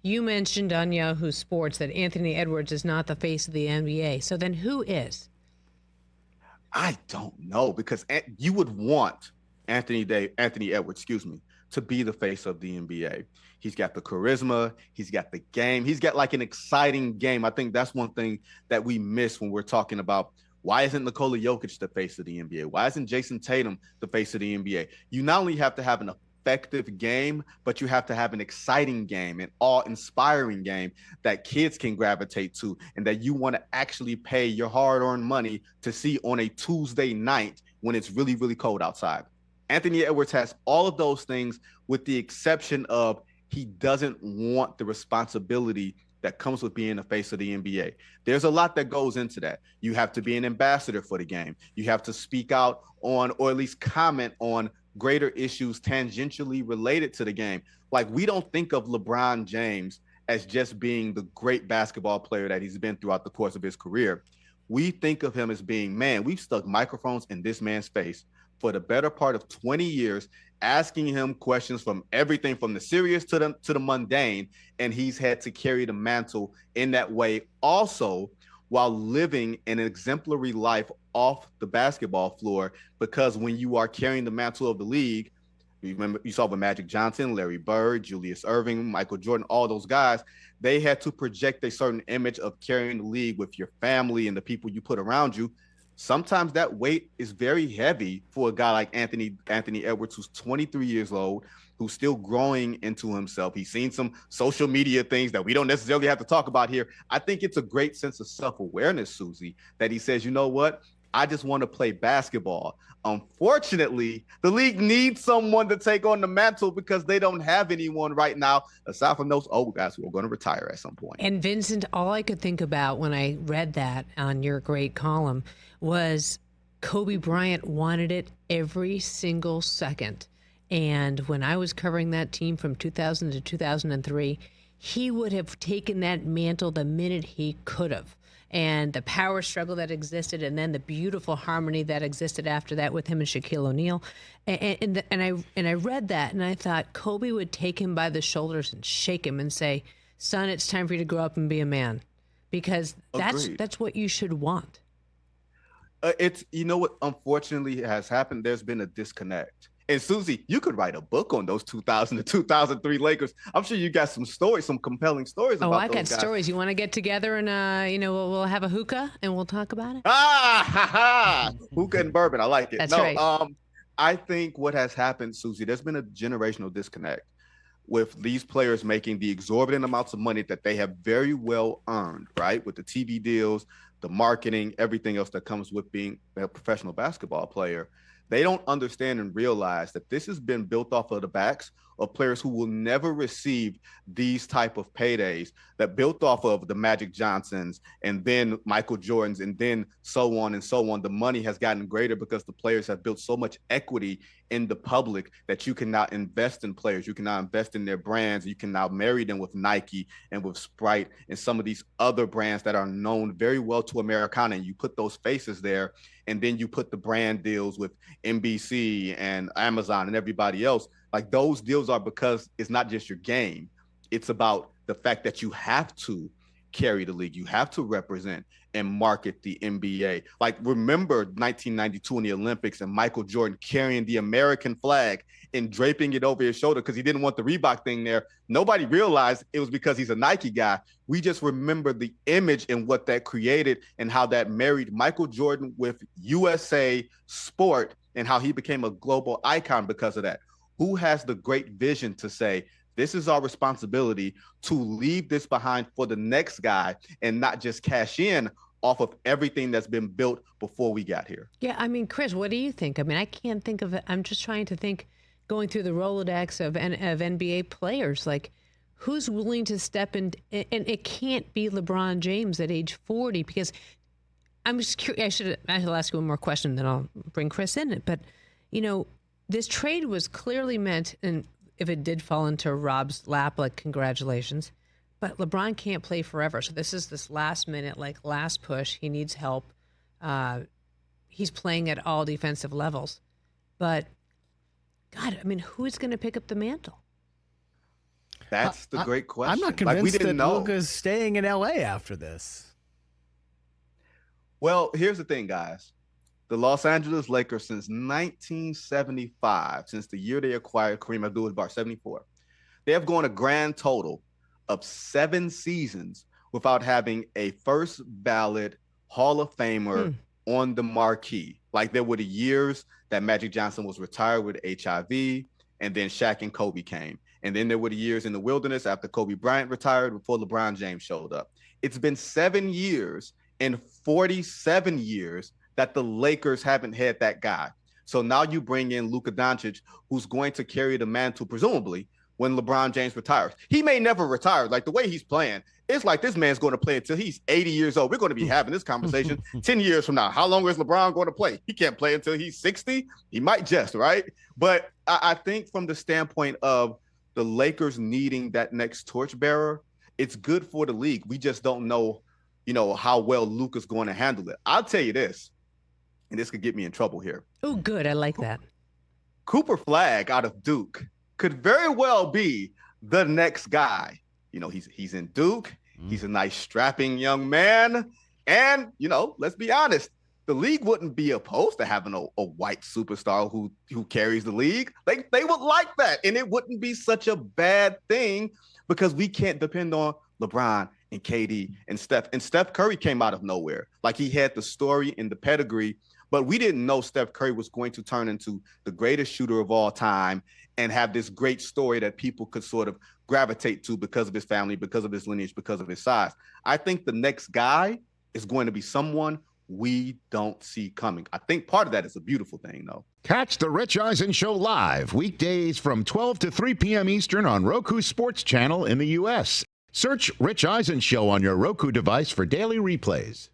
You mentioned on Yahoo Sports that Anthony Edwards is not the face of the NBA. So then who is? I don't know, because you would want Anthony Edwards, to be the face of the NBA. He's got the charisma, he's got the game, he's got like an exciting game. I think that's one thing that we miss when we're talking about why isn't Nikola Jokic the face of the NBA? Why isn't Jason Tatum the face of the NBA? You not only have to have an effective game, but you have to have an exciting game, an awe-inspiring game that kids can gravitate to and that you want to actually pay your hard-earned money to see on a Tuesday night when it's really, really cold outside. Anthony Edwards has all of those things, with the exception of he doesn't want the responsibility that comes with being the face of the NBA. There's a lot that goes into that. You have to be an ambassador for the game. You have to speak out on, or at least comment on, greater issues tangentially related to the game. Like, we don't think of LeBron James as just being the great basketball player that he's been throughout the course of his career. We think of him as being, man, we've stuck microphones in this man's face for the better part of 20 years, asking him questions from everything from the serious to the mundane, and he's had to carry the mantle in that way also, while living an exemplary life off the basketball floor. Because when you are carrying the mantle of the league, you saw with Magic Johnson, Larry Bird, Julius Erving, Michael Jordan, all those guys, they had to project a certain image of carrying the league with your family and the people you put around you. Sometimes that weight is very heavy for a guy like Anthony Edwards, who's 23 years old, who's still growing into himself. He's seen some social media things that we don't necessarily have to talk about here. I think it's a great sense of self-awareness, Suzy, that he says, you know what? I just want to play basketball. Unfortunately, the league needs someone to take on the mantle because they don't have anyone right now, aside from those old guys who are going to retire at some point. And Vincent, all I could think about when I read that on your great column was Kobe Bryant wanted it every single second. And when I was covering that team from 2000 to 2003, he would have taken that mantle the minute he could have. And the power struggle that existed, and then the beautiful harmony that existed after that with him and Shaquille O'Neal. And I read that, and I thought Kobe would take him by the shoulders and shake him and say, son, it's time for you to grow up and be a man. Because that's what you should want. It's, you know what unfortunately has happened? There's been a disconnect. And Suzy, you could write a book on those 2000 to 2003 Lakers. I'm sure you got some stories, some compelling stories about those guys. Oh, I got stories. You want to get together and, we'll have a hookah and we'll talk about it? Hookah and bourbon. I like it. That's right. I think what has happened, Suzy, there's been a generational disconnect with these players making the exorbitant amounts of money that they have very well earned, right? With the TV deals, the marketing, everything else that comes with being a professional basketball player. They don't understand and realize that this has been built off of the backs of players who will never receive these type of paydays, that built off of the Magic Johnsons and then Michael Jordans and then so on and so on. The money has gotten greater because the players have built so much equity in the public that you can now invest in players. You can now invest in their brands. You can now marry them with Nike and with Sprite and some of these other brands that are known very well to Americana. And you put those faces there, and then you put the brand deals with NBC and Amazon and everybody else. Like, those deals are because it's not just your game. It's about the fact that you have to carry the league. You have to represent and market the NBA. Like, remember 1992 in the Olympics and Michael Jordan carrying the American flag and draping it over his shoulder because he didn't want the Reebok thing there. Nobody realized it was because he's a Nike guy. We just remember the image and what that created and how that married Michael Jordan with USA sport and how he became a global icon because of that. Who has the great vision to say, this is our responsibility to leave this behind for the next guy and not just cash in off of everything that's been built before we got here? Yeah, I mean, Chris, what do you think? I mean, I can't think of it. I'm just trying to think, going through the Rolodex of NBA players, like, who's willing to step in? And it can't be LeBron James at age 40, because I'm just curious. I'll ask you one more question, then I'll bring Chris in it. But, this trade was clearly meant, and if it did fall into Rob's lap, like, congratulations. But LeBron can't play forever. So this is this last minute, like, last push. He needs help. He's playing at all defensive levels. But, God, I mean, who's going to pick up the mantle? That's the great question. I'm not Like, we convinced didn't that know. Luka's staying in L.A. after this. Well, here's the thing, guys. The Los Angeles Lakers since 1975, since the year they acquired Kareem Abdul-Jabbar, 74, they have gone a grand total of 7 seasons without having a first ballot Hall of Famer on the marquee. Like, there were the years that Magic Johnson was retired with HIV, and then Shaq and Kobe came. And then there were the years in the wilderness after Kobe Bryant retired before LeBron James showed up. It's been 7 years and 47 years that the Lakers haven't had that guy. So now you bring in Luka Doncic, who's going to carry the mantle, presumably, when LeBron James retires. He may never retire. Like, the way he's playing, it's like this man's going to play until he's 80 years old. We're going to be having this conversation 10 years from now. How long is LeBron going to play? He can't play until he's 60. He might just, right? But I think from the standpoint of the Lakers needing that next torchbearer, it's good for the league. We just don't know, how well Luka's going to handle it. I'll tell you this, and this could get me in trouble here. Oh, good. I like that. Cooper Flagg out of Duke could very well be the next guy. He's in Duke. He's a nice, strapping young man. And, let's be honest, the league wouldn't be opposed to having a white superstar who carries the league. They would like that. And it wouldn't be such a bad thing because we can't depend on LeBron and KD and Steph. And Steph Curry came out of nowhere. Like, he had the story and the pedigree, but we didn't know Steph Curry was going to turn into the greatest shooter of all time and have this great story that people could sort of gravitate to because of his family, because of his lineage, because of his size. I think the next guy is going to be someone we don't see coming. I think part of that is a beautiful thing, though. Catch the Rich Eisen Show live weekdays from 12 to 3 p.m. Eastern on Roku Sports Channel in the U.S. Search Rich Eisen Show on your Roku device for daily replays.